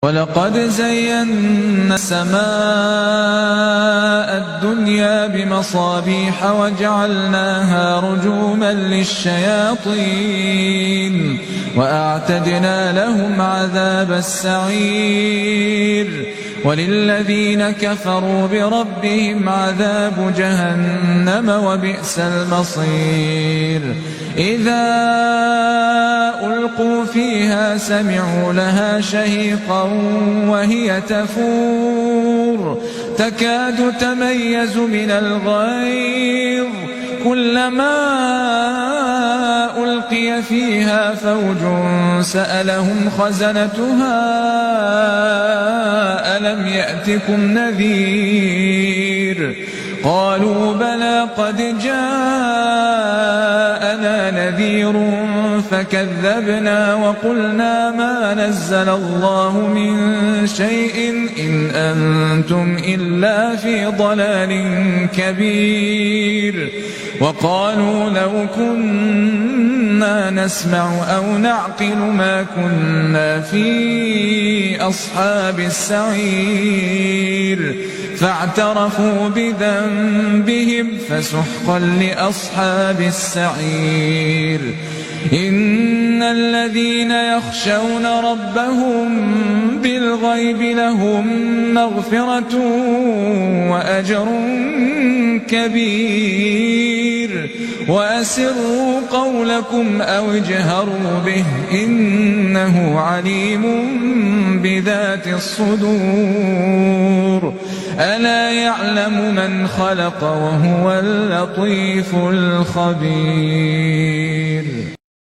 وَلَقَدْ زَيَّنَّا السَّمَاءَ الدُّنْيَا بِمَصَابِيحَ وَجَعَلْنَاهَا رُجُومًا لِّلشَّيَاطِينِ وَأَعْتَدْنَا لَهُمْ عَذَابَ السَّعِيرِ وَلِلَّذِينَ كَفَرُوا بِرَبِّهِمْ عَذَابُ جَهَنَّمَ وَبِئْسَ الْمَصِيرُ إِذَا أُلْقُوا فِيهَا سَمِعُوا لَهَا شَهِيقًا وَهِيَ تَفُورُ تَكَادُ تَمَيَّزُ مِنَ الْغَيْظِ كُلَّمَا أُلْقِيَ فِيهَا فَوْجٌ سَأَلَهُمْ خَزَنَتُهَا أَلَمْ يَأْتِكُمْ نَذِيرٌ قَالُوا بَلَىٰ قَدْ جَاءَنَا نَذِيرٌ فَكَذَّبْنَا وَقُلْنَا مَا نَزَّلَ اللَّهُ مِن شَيْءٍ إِنْ أَنتُمْ إِلَّا فِي ضَلَالٍ كَبِيرٍ وَقَالُوا لَوْ كُنَّا نَسْمَعُ أَوْ نَعْقِلُ مَا كُنَّا فِي أَصْحَابِ السَّعِيرِ فاعترفوا بذنبهم فسحقا لأصحاب السعير إن الذين يخشون ربهم بالغيب لهم مغفرة وأجر كبير وأسروا قولكم أو اجهروا به إنه عليم بذات الصدور ألا يعلم من خلق وهو اللطيف الخبير.